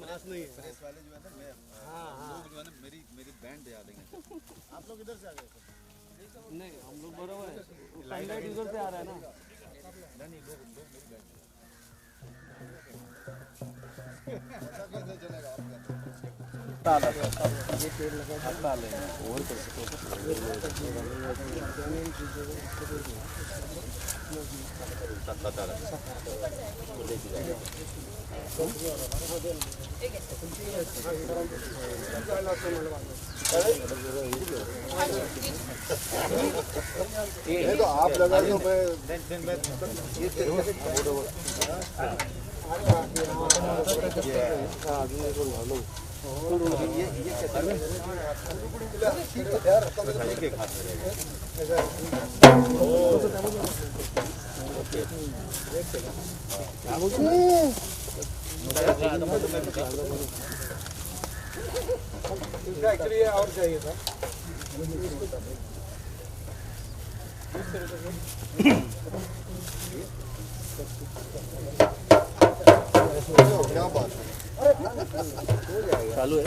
पास नहीं है। प्रेस वाले जो है ना, मैं लोग जो है ना मेरी बैंड बजा देंगे। आप लोग इधर से आ गए? नहीं, हम लोग बराबर है, लाइट उधर से आ रहा है ना। नहीं लोग मेरी बैंड ऐसा कैसे चलेगा आपका? ये पेड़ लगा लेंगे और ये तो आप लगा दो, मैं एक्चुअली और चाहिए था। क्या बात है, चालू है।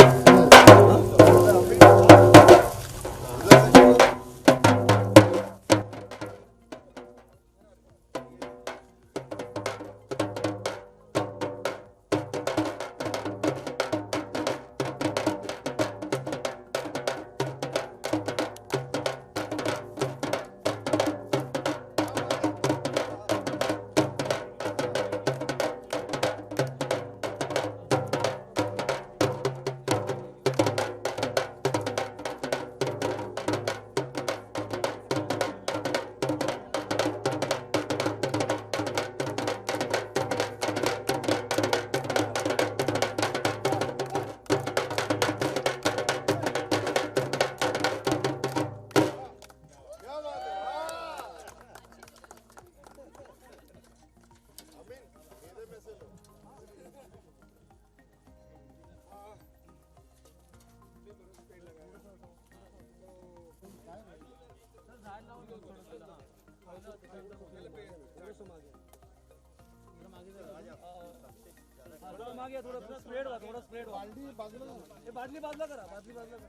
थोड़ा स्प्रेड हुआ, थोड़ा स्प्रेड हुआ। बादली बादला करा, बादली बादला करा।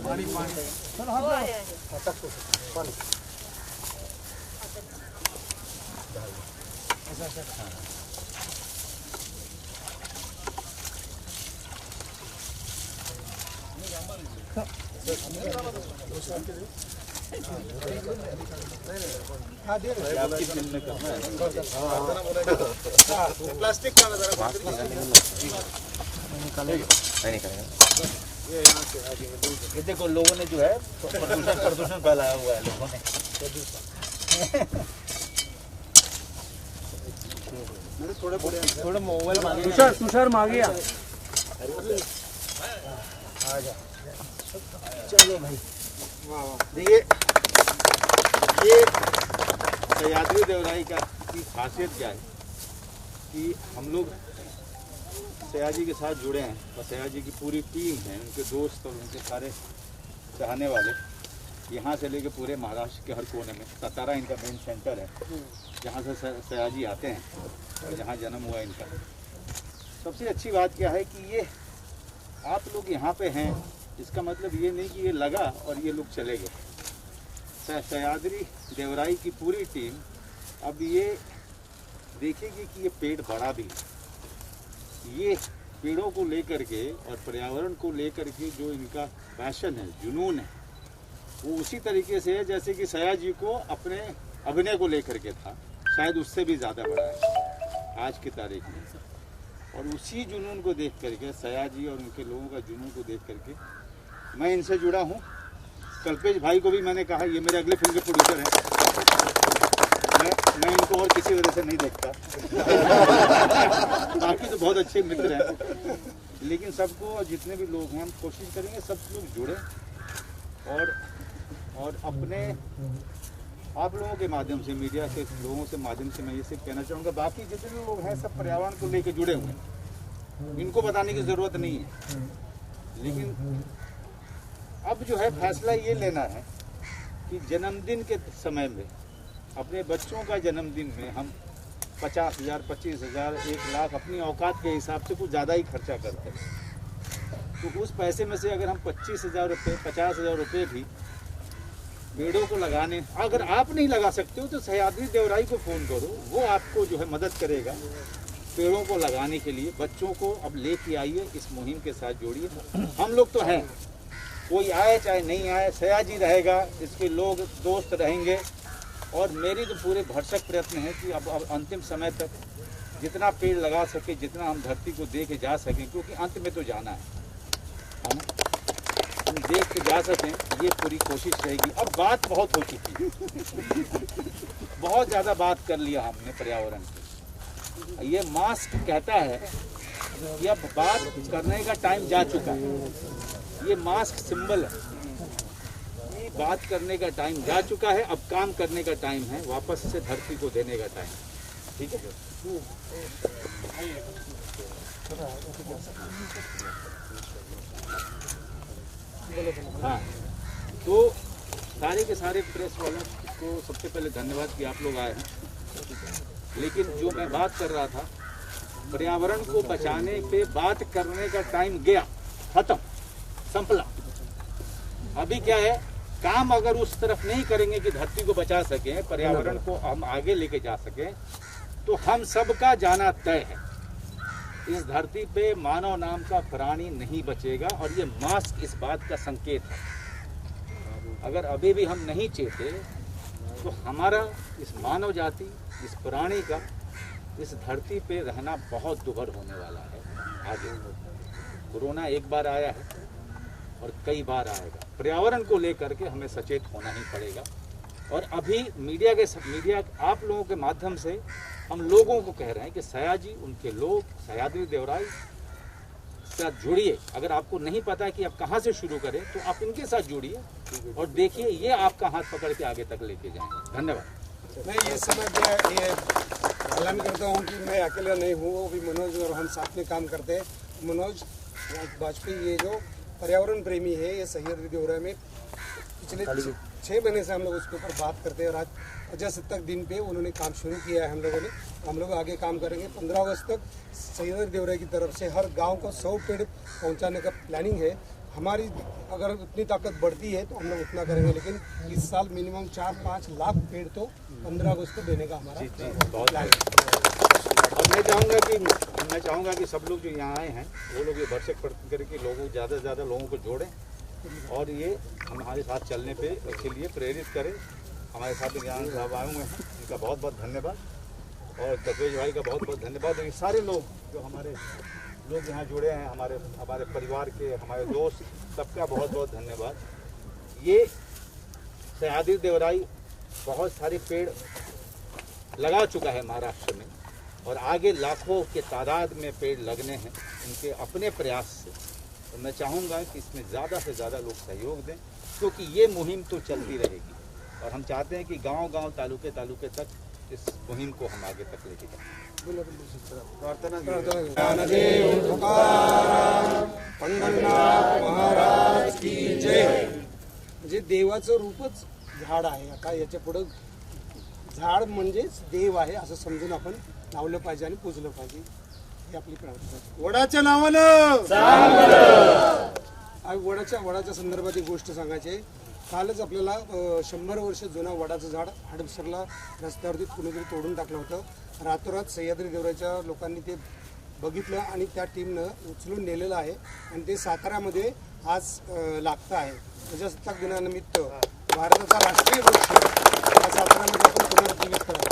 पानी पानी पानी प्लास्टिक का ये देखो लोगों ने जो है प्रदूषण फैलाया हुआ है लोगों ने। थोड़ा मोबाइल मांगे। तुषार मांगिया। चलो भाई, देखिए ये सह्याद्री देवराई का की खासियत क्या है कि हम लोग सयाजी के साथ जुड़े हैं और सयाजी की पूरी टीम है, उनके दोस्त और उनके सारे चाहने वाले यहाँ से लेके पूरे महाराष्ट्र के हर कोने में। सतारा इनका मेन सेंटर है जहाँ से सयाजी आते हैं और जहाँ जन्म हुआ इनका। सबसे अच्छी बात क्या है कि ये आप लोग यहाँ पे हैं, इसका मतलब ये नहीं कि ये लगा और ये लोग चले गए। सह्याद्री देवराई की पूरी टीम अब ये देखेगी कि ये पेड़ बड़ा भी है। ये पेड़ों को लेकर के और पर्यावरण को लेकर के जो इनका पैशन है, जुनून है, वो उसी तरीके से है जैसे कि सयाजी को अपने अभिनय को लेकर के था, शायद उससे भी ज़्यादा बड़ा है आज की तारीख में। और उसी जुनून को देख करके, सयाजी और उनके लोगों का जुनून को देख करके मैं इनसे जुड़ा हूँ। कल्पेश भाई को भी मैंने कहा, ये मेरे अगले फिल्म के प्रोड्यूसर हैं। मैं इनको और किसी वजह से नहीं देखता बाकी तो बहुत अच्छे मित्र हैं, लेकिन सबको, जितने भी लोग हैं, हम कोशिश करेंगे सब लोग जुड़े और अपने आप लोगों के माध्यम से, मीडिया के लोगों से माध्यम से मैं ये सिर्फ कहना चाहूँगा, बाकी जितने लोग हैं सब पर्यावरण को लेकर जुड़े हुए हैं, इनको बताने की ज़रूरत नहीं है। लेकिन अब जो है फैसला ये लेना है कि जन्मदिन के समय में, अपने बच्चों का जन्मदिन में हम 50,000, 25,000, 1 लाख अपनी औकात के हिसाब से कुछ ज़्यादा ही खर्चा करते हैं। तो उस पैसे में से अगर हम 25,000 रुपये, 50,000 रुपये भी पेड़ों को लगाने, अगर आप नहीं लगा सकते हो तो सह्याद्री देवराई को फ़ोन करो, वो आपको जो है मदद करेगा पेड़ों को लगाने के लिए। बच्चों को अब लेके आइए, इस मुहिम के साथ जोड़िए। हम लोग तो हैं, कोई आए चाहे नहीं आए, सयाजी रहेगा, इसके लोग दोस्त रहेंगे। और मेरी तो पूरे भरसक प्रयत्न है कि अब अंतिम समय तक जितना पेड़ लगा सके, जितना हम धरती को दे के जा सकें, क्योंकि अंत में तो जाना है हम देख के जा सकें, ये पूरी कोशिश रहेगी। अब बात बहुत हो चुकी है, बहुत ज़्यादा बात कर लिया हमने पर्यावरण की। ये मास्क कहता है कि अब बात करने का टाइम जा चुका है। ये मास्क सिंबल है, ये बात करने का टाइम जा चुका है, अब काम करने का टाइम है, वापस से धरती को देने का टाइम। ठीक है, हाँ। तो सारे के सारे प्रेस वालों को सबसे पहले धन्यवाद कि आप लोग आए हैं। लेकिन जो मैं बात कर रहा था, पर्यावरण को बचाने पे बात करने का टाइम गया, खत्म, संपला। अभी क्या है, काम अगर उस तरफ नहीं करेंगे कि धरती को बचा सकें, पर्यावरण को हम आगे लेके जा सकें, तो हम सबका जाना तय है। इस धरती पे मानव नाम का प्राणी नहीं बचेगा, और ये मास्क इस बात का संकेत है। अगर अभी भी हम नहीं चेते तो हमारा, इस मानव जाति, इस प्राणी का इस धरती पे रहना बहुत दुभर होने वाला है आगे। कोरोना एक बार आया है और कई बार आएगा। पर्यावरण को लेकर के हमें सचेत होना ही पड़ेगा। और अभी मीडिया आप लोगों के माध्यम से हम लोगों को कह रहे हैं कि सयाजी, उनके लोग, सह्याद्री देवराई साथ जुड़िए। अगर आपको नहीं पता है कि आप कहाँ से शुरू करें, तो आप इनके साथ जुड़िए और देखिए, ये आपका हाथ पकड़ के आगे तक लेके जाएंगे। धन्यवाद। मैं ये समझ गया, ये ऐलान करता हूँ कि मैं अकेला नहीं हूँ, वो भी मनोज और हम साथ में काम करते हैं। मनोज वाजपेयी, ये जो पर्यावरण प्रेमी है, ये सह्याद्री देवराई में पिछले 6 महीने से हम लोग उसके ऊपर बात करते हैं। और आज प्रजासत्ताक दिन पे उन्होंने काम शुरू किया है हम लोगों ने। हम लोग आगे काम करेंगे। 15 अगस्त तक सह्याद्री देवराई की तरफ से हर गांव को 100 पेड़ पहुंचाने का प्लानिंग है। हमारी अगर उतनी ताकत बढ़ती है तो हम लोग उतना करेंगे, लेकिन इस साल मिनिमम 4-5 लाख पेड़ तो 15 अगस्त को देने का हमारा प्लान है। और मैं चाहूँगा कि सब लोग जो यहाँ आए हैं, वो लोग ये भरसक करके लोगों, ज़्यादा से ज़्यादा लोगों को जोड़ें और ये हमारे साथ चलने पे के लिए प्रेरित करें। हमारे साथ ज्ञान साहब आए हुए हैं, इनका बहुत बहुत धन्यवाद। और तपेश भाई का बहुत बहुत धन्यवाद। और ये सारे लोग जो हमारे लोग यहाँ जुड़े हैं, हमारे परिवार के, हमारे दोस्त, सबका बहुत बहुत धन्यवाद। ये सह्याद्री देवराई बहुत सारे पेड़ लगा चुका है महाराष्ट्र में, और आगे लाखों के तादाद में पेड़ लगने हैं उनके अपने प्रयास से। तो मैं चाहूँगा कि इसमें ज़्यादा से ज़्यादा लोग सहयोग दें, क्योंकि ये मुहिम तो चलती रहेगी। और हम चाहते हैं कि गांव-गांव, तालुके तक इस मुहिम को हम आगे तक लेके जाएं। पंढरनाथ महाराज की जय। म्हणजे देवाचं रूपच झाड आहे। आता याच्या पुढे झाड म्हणजेच देव आहे असं समजून आपण लावलं पाहिजे आणि पूजलं पाहिजे, ही आपली प्रार्थना। वडाच्या नावानं वडाच्या संदर्भात एक गोष्ट सांगायची आहे। कालच आपल्याला 100 वर्ष जुना वडाचं झाड हडपसरला रस्त्यावरती कुणीतरी तोडून टाकलं होतं। रातोरात सह्याद्री देवराईच्या लोकांनी ते बघितलं आणि त्या टीमनं उचलून नेलेलं आहे आणि ते साताऱ्यामध्ये आज लागतं आहे। प्रजासत्ताक दिनानिमित्त भारताचा राष्ट्रीय वृक्ष हा साताऱ्यामध्ये आपण पुनरुज्जीवित करावा।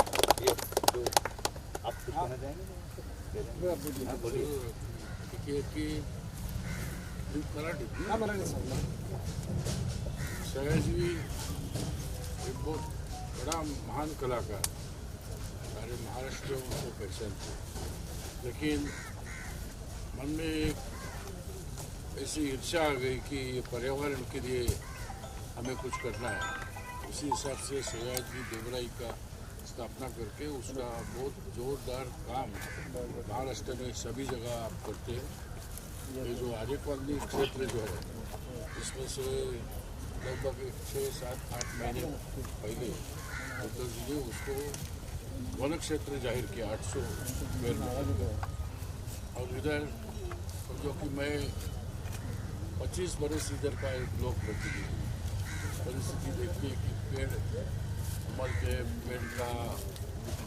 सयाजी एक बहुत बड़ा महान कलाकार, सारे महाराष्ट्र को पहचानते, लेकिन मन में एक ऐसी ईर्ष्या आ गई कि ये पर्यावरण के लिए हमें कुछ करना है। इसी हिसाब से सयाजी देवराई का स्थापना करके उसका बहुत जोरदार काम महाराष्ट्र में सभी जगह आप करते हैं। ये जो आर्य कॉलोनी क्षेत्र जो है इसमें से लगभग 6, 7, 8 महीने पहले डॉक्टर जी ने उसको वन क्षेत्र जाहिर किया 800 स्क्वायर मीटर। और इधर जो कि मैं 25 बरस इधर का एक ब्लॉक प्रतिनिधि, परिस्थिति देखिए कि पेड़ कमल के पेड़ का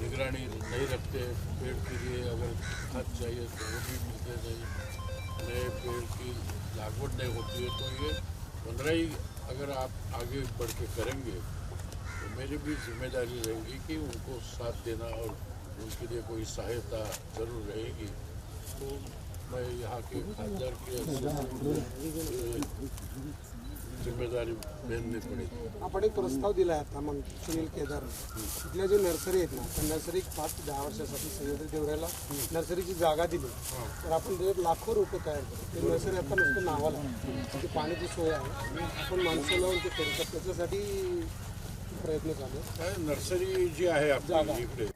निगरानी नहीं रखते, पेड़ के लिए अगर खाद चाहिए तो वो भी मिलते नहीं, नए पेड़ की लागवड नहीं होती है। तो ये 15 ही अगर आप आगे बढ़ के करेंगे तो मेरी भी जिम्मेदारी रहेगी कि उनको साथ देना और उनके लिए कोई सहायता जरूर रहेगी। तो मैं यहाँ के खासदार की जिम्मेदारी लेनी पडेगी। आपण एक प्रस्ताव दिला आहे आता मग सुनील केदार, इथल्या जे नर्सरी आहेत ना त्या नर्सरी 5 ते 10 वर्षासाठी सह्याद्री देवऱ्याला नर्सरीची जागा दिली तर आपण त्याच्यात लाखो रोपं तयार करू। ते नर्सरी आता नुसतं नावाला तिथे पाण्याची सोय आहे, आपण माणसं लावून ते करू शकतो, त्याच्यासाठी प्रयत्न चालू आहे। नर्सरी जी आहे आपली इकडे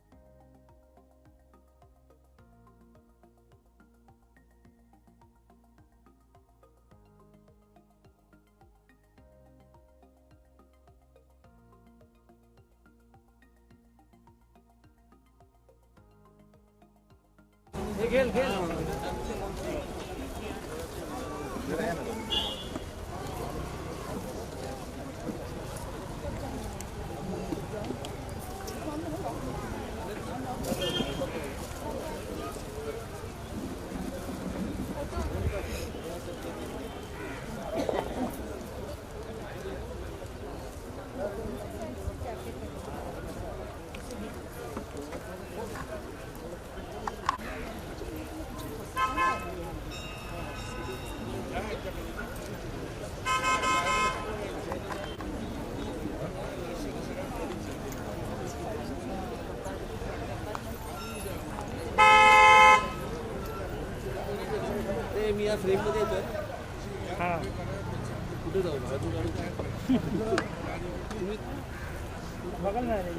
खेल खेल मी या फ्रेम मध्ये येतोय। हां कुठे जाऊ बाजू काढू तुम्ही बघाल ना रे।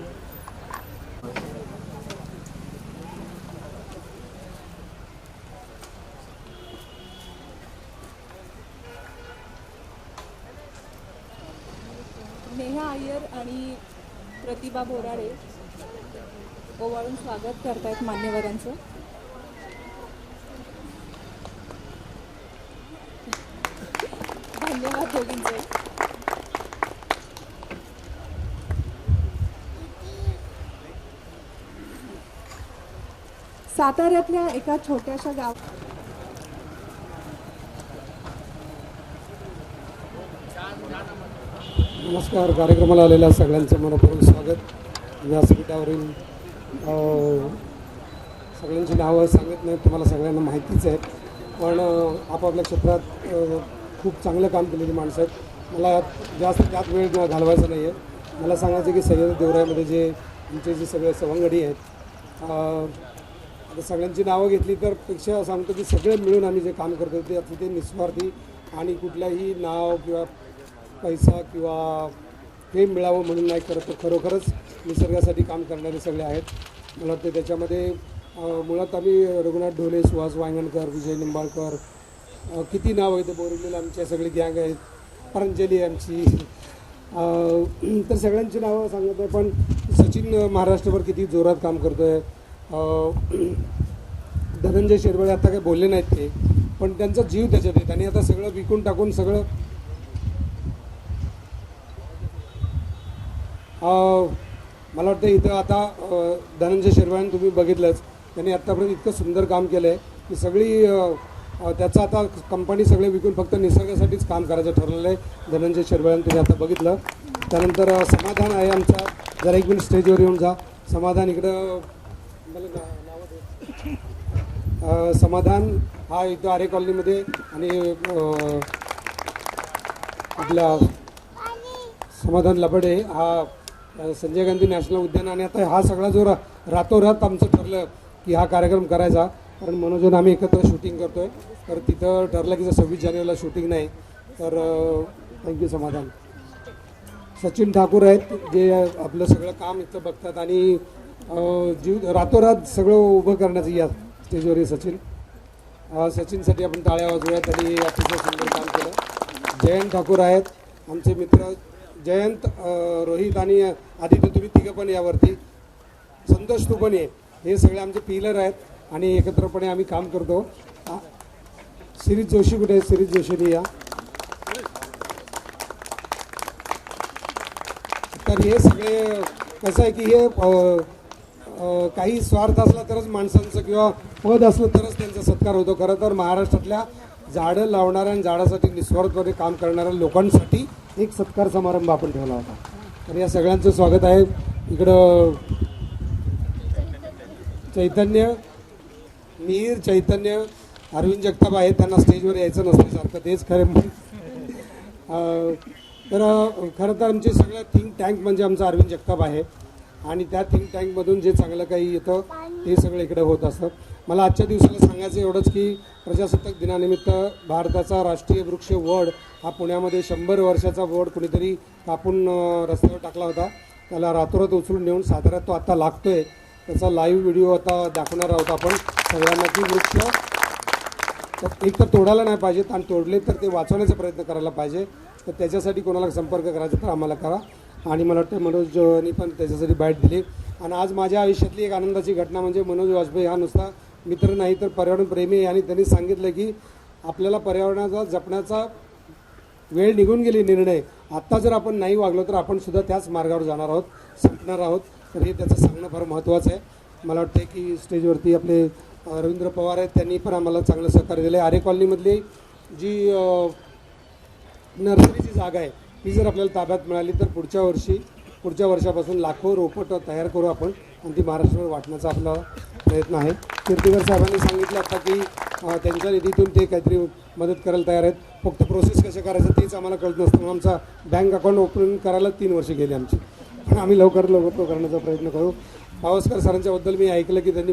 नेहा अय्यर आणि प्रतिभा बोराडे ओवाळून स्वागत करतायत मान्यवरांचं। धन्यवाद दोघींचे। साताऱ्यातल्या एका छोट्याशा गाव नमस्कार, कार्यक्रमाला आलेल्या सगळ्यांचं मनपूर्वक स्वागत। व्यासपीठावरील सगळ्यांची नावं सांगत नाही, तुम्हाला सगळ्यांना माहितीच आहे, पण आपापल्या क्षेत्रात खूप चांगलं काम केलेली माणसं आहेत। मला जास्त त्यात वेळ घालवायचा नाही आहे, मला सांगायचं की सह्याद्री देवरायामध्ये जे आमचे जे सगळे सवंगडी आहेत, आता सगळ्यांची नावं घेतली तर पेक्षा सांगतो की सगळे मिळून आम्ही जे काम करतो ते अतिशय निस्वार्थी आणि कुठल्याही नाव किंवा पैसा किंवा फेम मिळावं म्हणून नाही करत, तर खरोखरच निसर्गासाठी काम करणारे सगळे आहेत। मला वाटतं त्याच्यामध्ये मुळात आम्ही रघुनाथ ढोले, सुहास वांगणकर, विजय निंबाळकर, किती नाव आहे ते बोरिवलीला आमच्या सगळी गँग आहेत, पतंजली आमची, तर सगळ्यांची नावं सांगत आहे। पण सचिन महाराष्ट्रभर किती जोरात काम करतो आहे, धनंजय शिरवळे आता काही बोलले नाहीत ते, पण त्यांचा जीव त्याच्यात आहे, त्यांनी आता सगळं विकून टाकून सगळं मला वाटतं इथं आता धनंजय शिरवळेंनी तुम्ही बघितलंच, त्यांनी आत्तापर्यंत इतकं सुंदर काम केलं आहे की सगळी त्याचं आता कंपनी सगळे विकून फक्त निसर्गासाठीच काम करायचं ठरलेलं आहे धनंजय शिरवळेंनी, तुम्ही आता बघितलं। त्यानंतर समाधान आहे आमचा, जरा एक मिनिट स्टेजवर येऊन जा। समाधान इकडं मला नाव समाधान हा इथं आरे कॉलनीमध्ये आणि आपला समाधान लबडे हा संजय गांधी नॅशनल उद्यान, आणि आता हा सगळा जो रातोरात आमचं ठरलं की हा कार्यक्रम करायचा, कारण मनोजन आम्ही एकत्र शूटिंग करतो आहे, तर तिथं ठरलं की जर 26 जानेवारीला शूटिंग नाही तर थँक्यू समाधान। सचिन ठाकूर आहेत जे आपलं सगळं काम इथं बघतात आणि जीव रातोरात सगळं उभं करण्याचं या स्टेजवर सचिन। सचिनसाठी आपण टाळ्या वाजवूया, त्यांनी अतिशय सुंदर काम केलं. जयंत ठाकूर आहेत आमचे मित्र, जयंत, रोहित आणि आदित्य, तुम्ही तिघं पण यावरती, संतोष तू पण ये, हे सगळे आमचे पिलर आहेत आणि एकत्रपणे आम्ही काम करतो. शिरीष जोशी कुठे आहे? शिरीष जोशीने या. तर हे सगळे कसं आहे की हे काही स्वार्थ असला तरच माणसांचं किंवा पद असलं तरच त्यांचा सत्कार होतो. खरं तर महाराष्ट्रातल्या झाडं लावणाऱ्या आणि झाडासाठी निस्वार्थपणे काम करणाऱ्या लोकांसाठी एक सत्कार समारंभ आपण ठेवला होता. तर या सगळ्यांचं स्वागत आहे. इकडं चैतन्य, मिहीर, चैतन्य, अरविंद जगताप आहेत, त्यांना स्टेजवर यायचं नसतं सारखं, तेच खरे. तर खरं तर आमचे सगळं थिंक टँक म्हणजे आमचा अरविंद जगताप आहे आणि त्या थिंक टँकमधून जे चांगलं काही येतं ते सगळं इकडे होत असतं. मला आजच्या दिवसाला सांगायचं एवढंच की प्रजासत्ताक दिनानिमित्त भारताचा राष्ट्रीय वृक्ष वड हा पुण्यामध्ये 100 वर्षाचा वड कुणीतरी कापून रस्त्यावर टाकला होता. त्याला रातोरात उचलून नेऊन साताऱ्यात तो आता लागतोय. त्याचा लाईव्ह व्हिडिओ आता दाखवणार आहोत आपण सगळ्यांना की वृक्ष एक तर तोडायला नाही पाहिजेत आणि तोडले तर ते वाचवण्याचा प्रयत्न करायला पाहिजे. तर त्याच्यासाठी कोणाला संपर्क करायचा तर आम्हाला करा. आणि मला वाटतं मनोजनी पण त्याच्यासाठी बाईट दिली. आणि आज माझ्या आयुष्यातली एक आनंदाची घटना म्हणजे मनोज वाजपेयी हा नुसता मित्र नाही तर पर्यावरणप्रेमी आहे आणि त्यांनी सांगितलं की आपल्याला पर्यावरणाचा जपण्याचा वेळ निघून गेली निर्णय, आत्ता जर आपण नाही वागलो तर आपण सुद्धा त्याच मार्गावर जाणार आहोत, संपणार आहोत. तर हे त्याचं सांगणं फार महत्त्वाचं आहे. मला वाटतं की स्टेजवरती आपले रवींद्र पवार आहेत, त्यांनी पण आम्हाला चांगलं सहकार्य दिलं आहे. आरे कॉलनीमधली जी नर्सरीची जागा आहे ती जर आपल्याला ताब्यात मिळाली तर पुढच्या वर्षापासून लाखो रोपं तयार करू आपण आणि ती महाराष्ट्रावर वाटण्याचा आपला प्रयत्न आहे. कीर्तिकर साहेबांनी सांगितलं आता की त्यांच्या निधीतून ते काहीतरी मदत करायला तयार आहेत. फक्त प्रोसेस कसं करायचं तेच आम्हाला कळत नसतं म्हणून आमचा बँक अकाउंट ओपन करायला 3 वर्ष गेली आमची, पण आम्ही लवकर तो करण्याचा प्रयत्न करू. पावसकर सरांच्याबद्दल मी ऐकलं की त्यांनी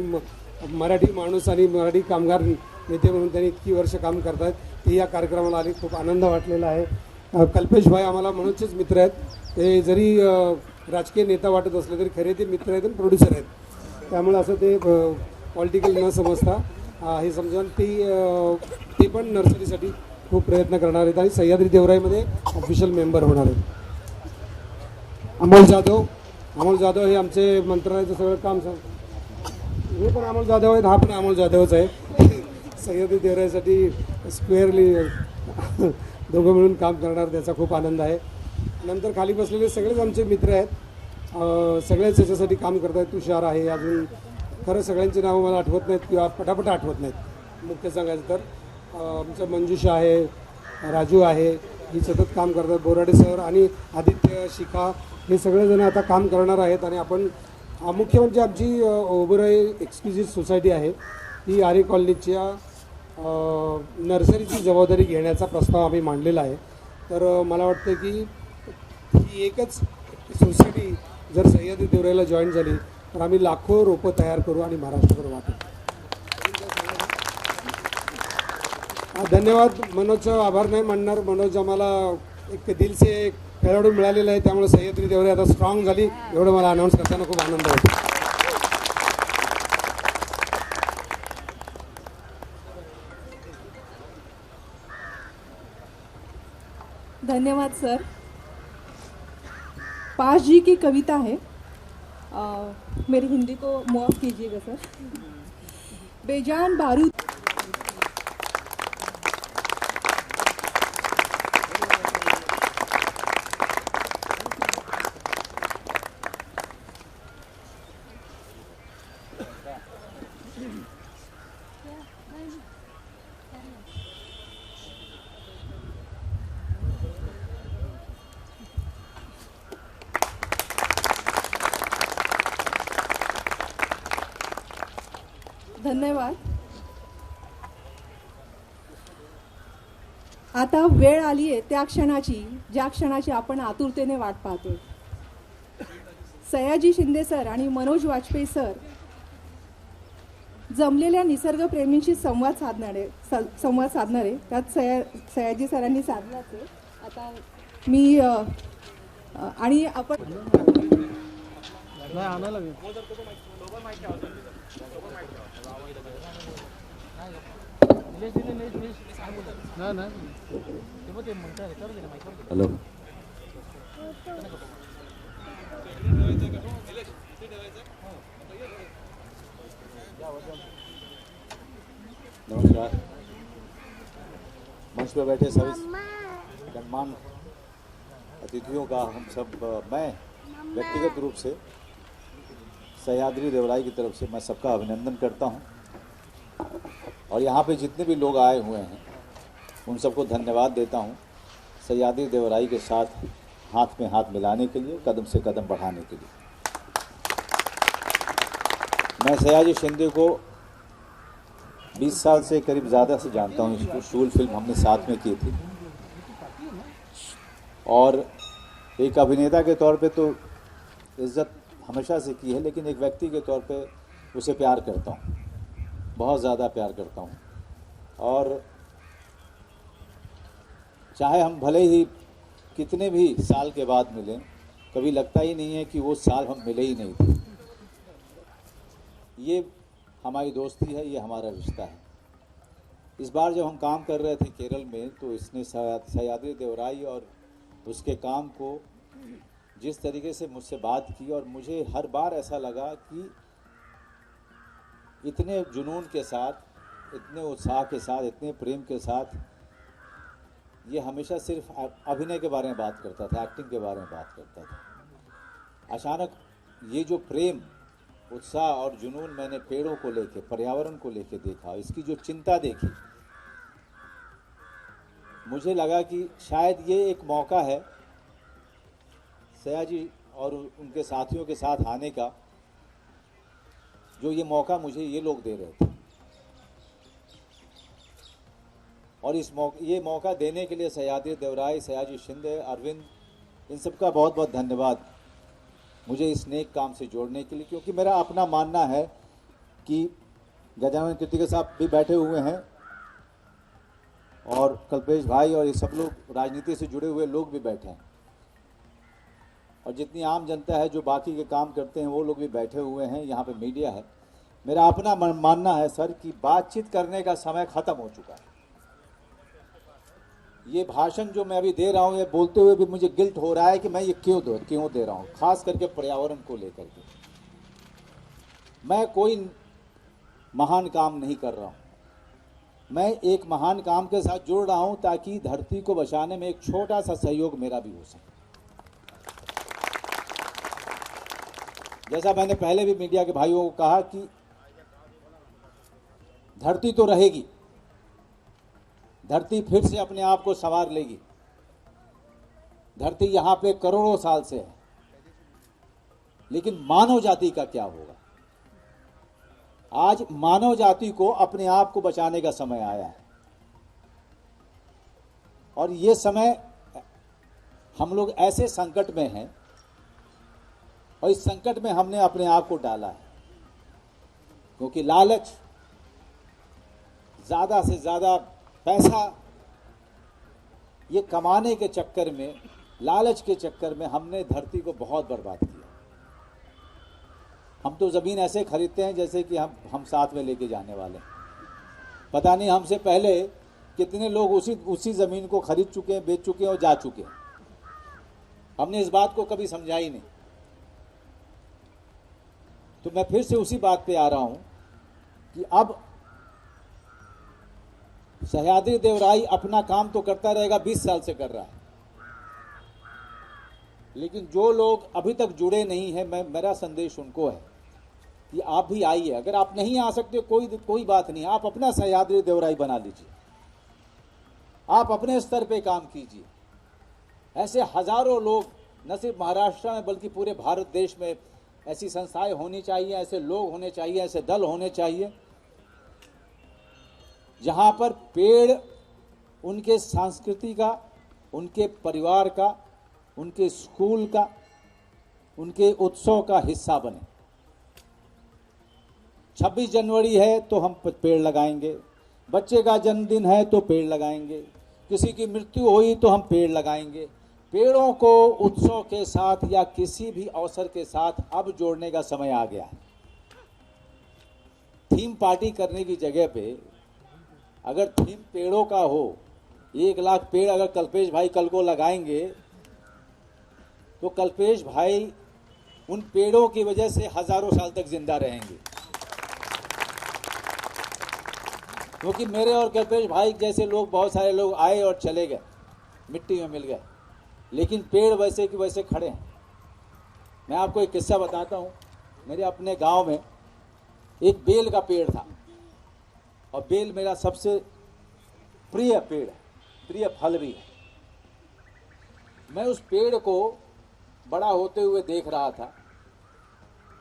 मराठी माणूस आणि मराठी कामगार नेते म्हणून त्यांनी इतकी वर्ष काम करत आहेत. ते या कार्यक्रमाला आली, खूप आनंद वाटलेला आहे. कल्पेश भाई आम्हाला मनोजचेच मित्र आहेत. ते जरी राजकीय नेता वाटत असले तरी खरे ते मित्र आहेत आणि प्रोड्युसर आहेत. त्यामुळे असं ते पॉलिटिकल न समजता हे समजून ते पण नर्सरीसाठी खूप प्रयत्न करणार आहेत आणि सह्याद्री देवराईमध्ये ऑफिशियल मेंबर होणार आहेत. अमोल जाधव हे आमचे मंत्रालयाचं सगळं काम हे पण अमोल जाधव आहेत, हा पण अमोल जाधवच आहे. सह्याद्री देवराईसाठी स्क्वेअरली दोघं मिळून काम करणार, त्याचा खूप आनंद आहे. नंतर खाली बसलेले सगळेच आमचे मित्र आहेत, सगळेच याच्यासाठी काम करत आहेत. तुषार आहे, अजून खरं सगळ्यांची नावं मला आठवत नाहीत किंवा पटापट आठवत नाहीत. मुख्य सांगायचं तर आमचं मंजुषा आहे, राजू आहे, ही सतत काम करतात. बोराडे सर आणि आदित्य, शिखा हे सगळेजण आता काम करणार आहेत. आणि आपण मुख्य म्हणजे आमची ओबराई एक्सक्लुझिव्ह सोसायटी आहे, ही आरे कॉलनीच्या नर्सरीची जबाबदारी घेण्याचा प्रस्ताव आम्ही मांडलेला आहे. तर मला वाटतं की ही एकच सोसायटी जर सह्याद्री देवराईला जॉईन झाली तर आम्ही लाखो रोपं तयार करू आणि महाराष्ट्रभर वाटू. धन्यवाद. मनोजचं आभार नाही मानणार. मनोज आम्हाला एक दिलसे एक खेळाडू मिळालेला आहे, त्यामुळे सह्याद्री देवराई आता स्ट्रॉंग झाली, एवढं मला अनाऊन्स करताना खूप आनंद होतो. धन्यवाद सर. पास जी की कविता है, मेरी हिंदी को माफ़ कीजिएगा सर. बेजान बारूद धन्यवाद. आता वेळ आली आहे त्या क्षणाची, ज्या क्षणाची आपण आतुरतेने वाट पाहतोय. सयाजी शिंदे सर आणि मनोज वाजपेयी सर जमलेल्या निसर्गप्रेमींशी संवाद साधणारे त्यात सयाजी सरांनी साधलाच आहे. आता मी आणि आपण ना ना हेलो नमस्कार। मंच पर बैठे सभी गणमान्य अतिथियों का हम सब मैं व्यक्तिगत रूप से सह्याद्री देवराई की तरफ से मैं सबका अभिनंदन करता हूं और यहाँ पे जितने भी लोग आए हुए हैं उन सबको धन्यवाद देता हूं सह्याद्री देवराई के साथ हाथ में हाथ मिलाने के लिए, कदम से कदम बढ़ाने के लिए। मैं सयाजी शिंदे को 20 साल से करीब ज़्यादा से जानता हूँ। इसको शूल फिल्म हमने साथ में की थी और एक अभिनेता के तौर पे तो इज्जत हमेशा से की है, लेकिन एक व्यक्ति के तौर पे उसे प्यार करता हूँ, बहुत ज़्यादा प्यार करता हूँ। और चाहे हम भले ही कितने भी साल के बाद मिलें, कभी लगता ही नहीं है कि वो साल हम मिले ही नहीं थे। ये हमारी दोस्ती है, ये हमारा रिश्ता है। इस बार जब हम काम कर रहे थे केरल में तो इसने सह्याद्री देवराई और उसके काम को जिस तरीके से मुझसे बात की और मुझे हर बार ऐसा लगा कि इतने जुनून के साथ, इतने उत्साह के साथ, इतने प्रेम के साथ ये हमेशा सिर्फ अभिनय के बारे में बात करता था, एक्टिंग के बारे में बात करता था। अचानक ये जो प्रेम, उत्साह और जुनून मैंने पेड़ों को लेके, पर्यावरण को लेके देखा, इसकी जो चिंता देखी, मुझे लगा कि शायद ये एक मौका है सयाजी और उनके साथियों के साथ आने का, जो ये मौका मुझे ये लोग दे रहे थे। और ये मौका देने के लिए सह्याद्री देवराई, सयाजी शिंदे, अरविंद, इन सब का बहुत बहुत धन्यवाद मुझे इस नेक काम से जोड़ने के लिए। क्योंकि मेरा अपना मानना है कि गजानन कृतिका साहब भी बैठे हुए हैं और कल्पेश भाई और ये सब लोग राजनीति से जुड़े हुए लोग भी बैठे हैं और जितनी आम जनता है जो बाकी के काम करते हैं वो लोग भी बैठे हुए हैं, यहाँ पे मीडिया है। मेरा अपना मानना है सर कि बातचीत करने का समय ख़त्म हो चुका है। ये भाषण जो मैं अभी दे रहा हूँ, ये बोलते हुए भी मुझे गिल्ट हो रहा है कि मैं ये क्यों दे रहा हूँ, खास करके पर्यावरण को लेकर के। मैं कोई महान काम नहीं कर रहा हूँ, मैं एक महान काम के साथ जुड़ रहा हूँ ताकि धरती को बचाने में एक छोटा सा सहयोग मेरा भी हो सके। जैसा मैंने पहले भी मीडिया के भाइयों को कहा कि धरती तो रहेगी, धरती फिर से अपने आप को संवार लेगी। धरती यहाँ पे करोड़ों साल से है, लेकिन मानव जाति का क्या होगा? आज मानव जाति को अपने आप को बचाने का समय आया है और ये समय हम लोग ऐसे संकट में हैं और इस संकट में हमने अपने आप को डाला है, क्योंकि लालच, ज्यादा से ज्यादा पैसा ये कमाने के चक्कर में, लालच के चक्कर में हमने धरती को बहुत बर्बाद किया। हम तो ज़मीन ऐसे खरीदते हैं जैसे कि हम साथ में लेके जाने वाले हैं। पता नहीं हमसे पहले कितने लोग उसी ज़मीन को खरीद चुके हैं, बेच चुके हैं और जा चुके हैं। हमने इस बात को कभी समझा ही नहीं। तो मैं फिर से उसी बात पे आ रहा हूं कि अब सह्याद्री देवराई अपना काम तो करता रहेगा, 20 साल से कर रहा है, लेकिन जो लोग अभी तक जुड़े नहीं हैं, मेरा संदेश उनको है कि आप भी आइए। अगर आप नहीं आ सकते कोई बात नहीं, आप अपना सह्याद्री देवराई बना लीजिए, आप अपने स्तर पे काम कीजिए। ऐसे हजारों लोग न सिर्फ महाराष्ट्र में बल्कि पूरे भारत देश में ऐसी संस्थाएं होनी चाहिए, ऐसे लोग होने चाहिए, ऐसे दल होने चाहिए जहां पर पेड़ उनके संस्कृति का, उनके परिवार का, उनके स्कूल का, उनके उत्सव का हिस्सा बने। 26 जनवरी है तो हम पेड़ लगाएंगे, बच्चे का जन्मदिन है तो पेड़ लगाएंगे, किसी की मृत्यु हुई तो हम पेड़ लगाएंगे। पेड़ों को उत्सव के साथ या किसी भी अवसर के साथ अब जोड़ने का समय आ गया है। थीम पार्टी करने की जगह पे अगर थीम पेड़ों का हो, 1 लाख पेड़ अगर कल्पेश भाई कल को लगाएंगे तो कल्पेश भाई उन पेड़ों की वजह से हजारों साल तक जिंदा रहेंगे। क्योंकि मेरे और कल्पेश भाई जैसे लोग, बहुत सारे लोग आए और चले गए, मिट्टी में मिल गए, लेकिन पेड़ वैसे कि वैसे खड़े हैं। मैं आपको एक किस्सा बताता हूँ। मेरे अपने गांव में एक बेल का पेड़ था, और बेल मेरा सबसे प्रिय पेड़ है, प्रिय फल भी है। मैं उस पेड़ को बड़ा होते हुए देख रहा था।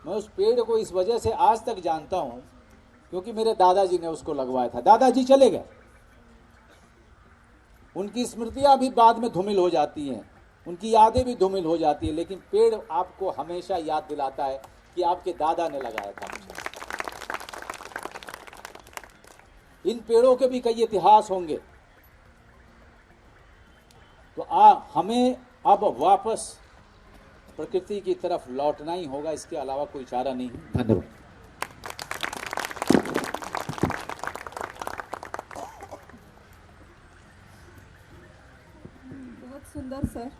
मैं उस पेड़ को इस वजह से आज तक जानता हूं क्योंकि मेरे दादाजी ने उसको लगवाया था। दादाजी चले गए, उनकी स्मृतियां भी बाद में धूमिल हो जाती हैं, उनकी यादें भी धूमिल हो जाती है, लेकिन पेड़ आपको हमेशा याद दिलाता है कि आपके दादा ने लगाया था मुझे। इन पेड़ों के भी कई इतिहास होंगे। तो हमें अब वापस प्रकृति की तरफ लौटना ही होगा, इसके अलावा कोई चारा नहीं है। धन्यवाद। बहुत सुंदर सर,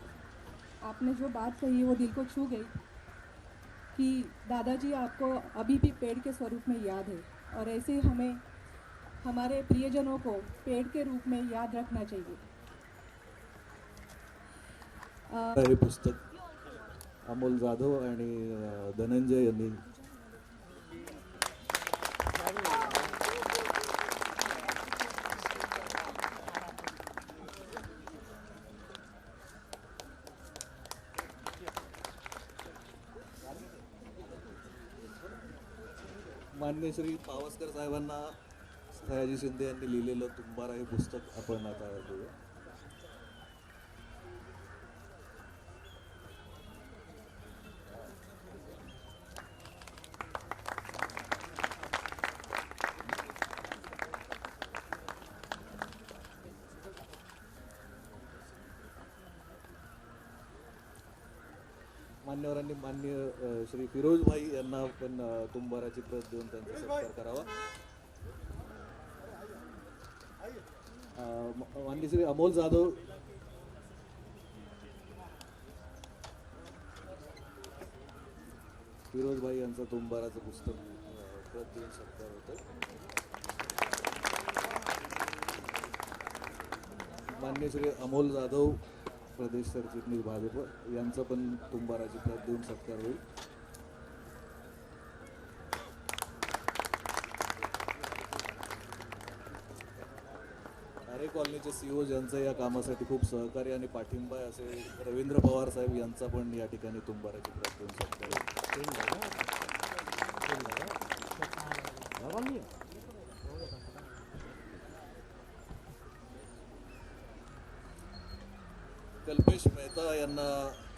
आपने जो बात कही वो दिल को छू गई कि दादाजी आपको अभी भी पेड़ के स्वरूप में याद है, और ऐसे ही हमें हमारे प्रियजनों को पेड़ के रूप में याद रखना चाहिए। हे पुस्तक अमोल जाधव आणि धनंजय यांनी माननीय श्री पावसकर साहेबांना सयाजी शिंदे यांनी लिहिलेलं तुंबारा हे पुस्तक आपण आता बघूया. मान्यवरांनी मान्य श्री फिरोज भाई यांना पण तुंबाराची प्रत देऊन त्यांचा सत्कार करावा. माननीय श्री अमोल जाधव फिरोज भाई यांचा तुंबाराचं पुस्तक प्रत देऊन सत्कार होतं. माननीय श्री अमोल जाधव प्रदेश सरचिटणीस भाजप यांचा पण तुंबाराची प्रत देऊन सत्कार होईल. आरे कॉलनीचे सीओ ज्यांचं या कामासाठी खूप सहकार्य आणि पाठिंबा आहे असे रवींद्र पवार साहेब यांचा पण या ठिकाणी तुंबाराची प्रत देऊन सत्कार होईल. कल्पेश मेहता यांना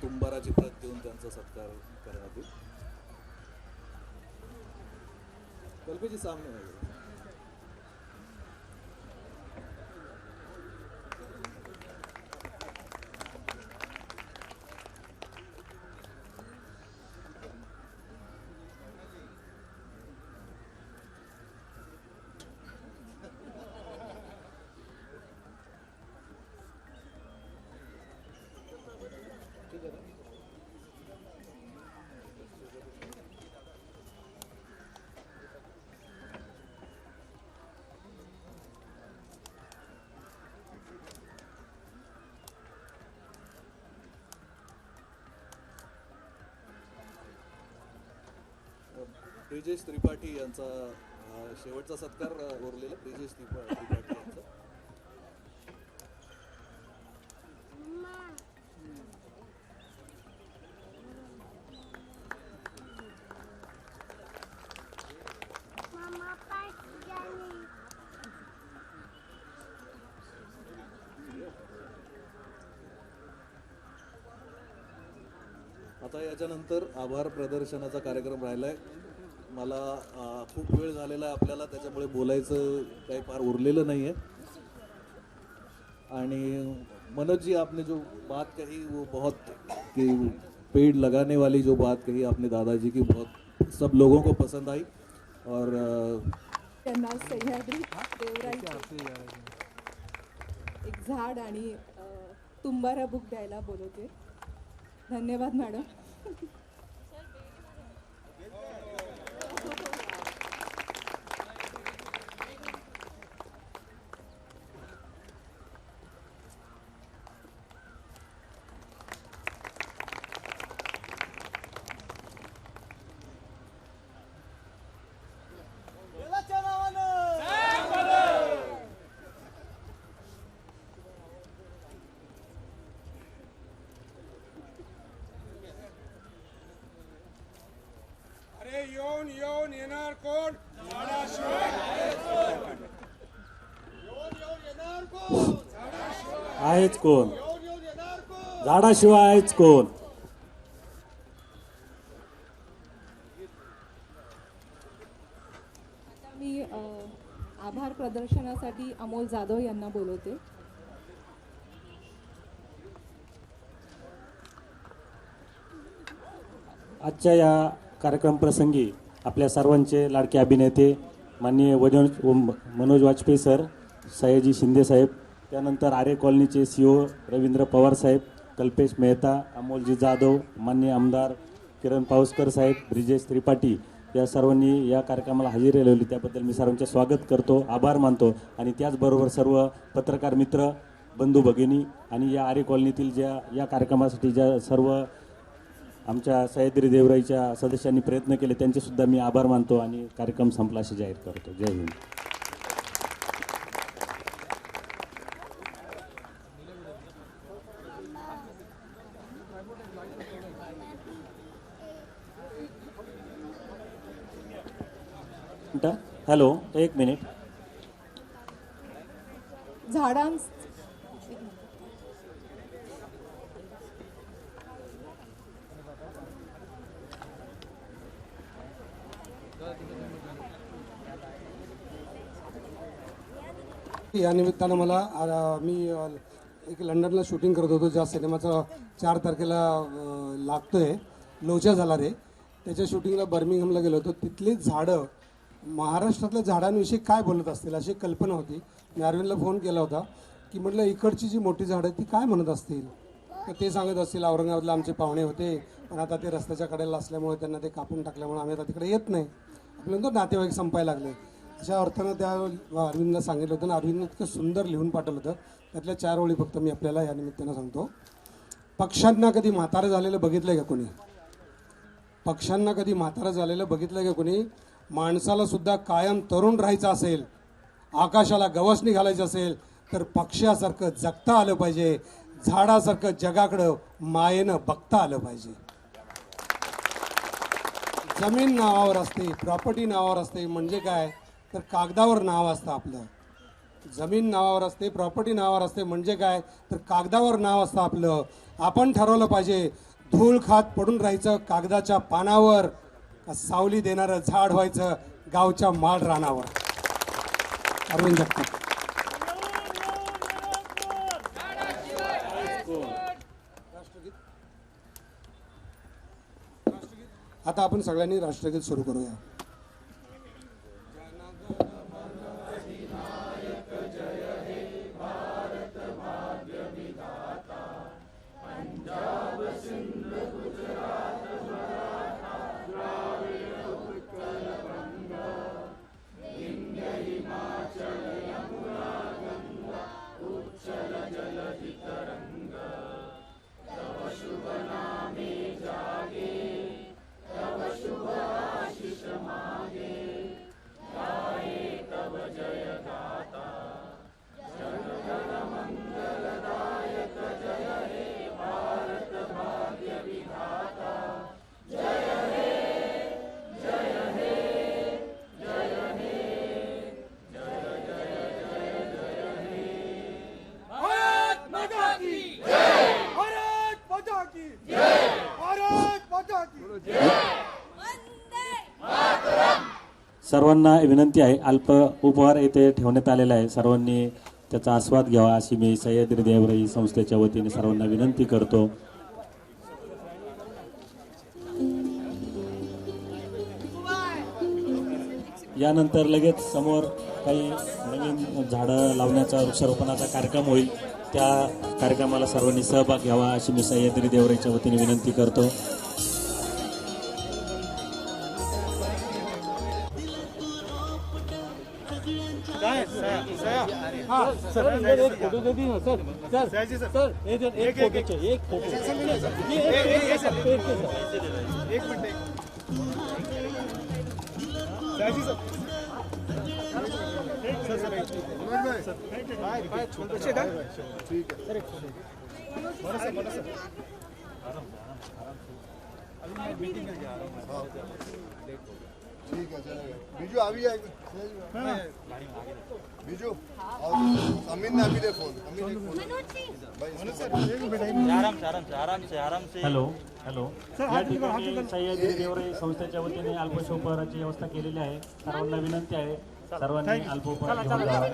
तुंबाराची प्रत देऊन त्यांचा सत्कार करण्यात येईल. कल्पेशजी सामने आहे. ब्रिजेश त्रिपाठी यांचा शेवटचा सत्कार उरलेला. ब्रिजेश त्रिपाठी यांचा आता याच्यानंतर आभार प्रदर्शनाचा कार्यक्रम राहिलाय. मला खूप वेळ झालेला आहे आपल्याला, त्याच्यामुळे बोलायचं काही फार उरलेलं नाही आहे. आणि मनोज जी आपने जो बात कही वो बहुत कि पेड़ लगाने वाली जो बात कही आपने दादाजी की, बहुत सब लोगों को पसंद आई. और त्यांना सह्याद्री देवराईचे एक झाड आणि तुंबारा बुक द्यायला बोलवते. धन्यवाद मॅडम. अरे येऊन येऊन येणार कोण? आहेच कोण? झाडाशिवाय आहेच कोण? आता मी आभार प्रदर्शनासाठी अमोल जाधव यांना बोलवते. आजच्या या कार्यक्रम प्रसंगी आपल्या सर्वांचे लाडके अभिनेते माननीय मनोज वाजपेयी सर, सयाजी शिंदे साहेब, त्यानंतर आरे कॉलनीचे CEO रवींद्र पवार साहेब, कल्पेश मेहता, अमोलजी जाधव, माननीय आमदार किरण पावसकर साहेब, ब्रिजेश त्रिपाठी या सर्वांनी या कार्यक्रमाला हजेरी लावली त्याबद्दल मी सर्वांचे स्वागत करतो, आभार मानतो. आणि त्याचबरोबर सर्व पत्रकार मित्र, बंधू भगिनी आणि या आरे कॉलनीतील ज्या या कार्यक्रमासाठी ज्या सर्व आमच्या सह्याद्री देवराईच्या सदस्यांनी प्रयत्न केले त्यांचे सुद्धा मी आभार मानतो आणि कार्यक्रम संपला असे जाहीर करतो. जय हिंद. हॅलो, एक मिनिट. झाडांस या निमित्तानं मला मी एक लंडनला शूटिंग करत होतो ज्या सिनेमाचा 4 तारखेला लागतोय, लोचा झाला रे, त्याच्या शूटिंगला बर्मिंगहमला गेलो होतो. तिथली झाडं महाराष्ट्रातल्या झाडांविषयी काय बोलत असतील अशी कल्पना होती. मी अरविंदला फोन केला होता की म्हटलं इकडची जी मोठी झाडं ती काय म्हणत असतील. तर ते सांगत असतील औरंगाबादला आमचे पाहुणे होते पण आता ते रस्त्याच्या कडेला असल्यामुळे त्यांना ते कापून टाकल्यामुळे आम्ही आता तिकडे येत नाही. आपल्याला नातेवाईक संपायला लागले. अशा अर्थानं त्या अरविंदला सांगितलं होतं आणि अरविंदनं इतकं सुंदर लिहून पाठवलं होतं. त्यातल्या 4 ओळी फक्त मी आपल्याला या निमित्तानं सांगतो. पक्ष्यांना कधी म्हातारं झालेलं बघितलंय का कोणी? पक्ष्यांना कधी म्हातारं झालेलं बघितलंय का कोणी? माणसाला सुद्धा कायम तरुण राहायचं असेल, आकाशाला गवसणी घालायचं असेल तर पक्ष्यासारखं जगता आलं पाहिजे, झाडासारखं जगाकडं मायेनं बघता आलं पाहिजे. जमीन नावावर असते, प्रॉपर्टी नावावर असते म्हणजे काय तर कागदावर नाव असतं आपलं. जमीन नावावर असते, प्रॉपर्टी नावावर असते म्हणजे काय तर कागदावर नाव असतं आपलं. आपण ठरवलं पाहिजे धूळ खात पडून राहायचं कागदाच्या पानावर का सावली देणारं झाड व्हायचं गावच्या माळ रानावर. अरविंद जगताप. आता आपण सगळ्यांनी राष्ट्रगीत सुरू करूया. सर्वांना विनंती आहे, अल्प उपहार येथे ठेवण्यात आलेला आहे, सर्वांनी त्याचा आस्वाद घ्यावा अशी मी सह्याद्री देवराई संस्थेच्या वतीने सर्वांना विनंती करतो. यानंतर लगेच समोर काही नवीन झाडं लावण्याचा वृक्षारोपणाचा कार्यक्रम होईल. त्या कार्यक्रमाला सर्वांनी सहभाग घ्यावा अशी मी सह्याद्री देवराईच्या वतीने विनंती करतो. ठीक है चलेगा. बीजू अभी आएगा. बीजू अमीन ने अभी दे फोन. अमीन ने फोन. हॅलो या ठिकाणी सह्याद्री देवराई संस्थेच्या वतीने अल्पोपहाराची व्यवस्था केलेली आहे. सर्वांना विनंती आहे सर्वांनी अल्पोपहार घेऊन जावा.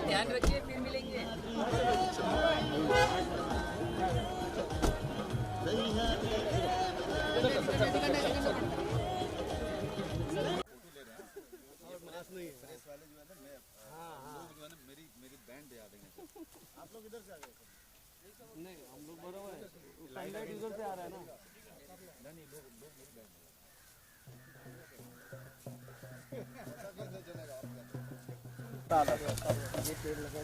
ध्यान रखिए, फिर मिलेंगे. नहीं हम लोग बराबर है. सनलाइट इधर से आ रहा है ना. ये पेड़ लगा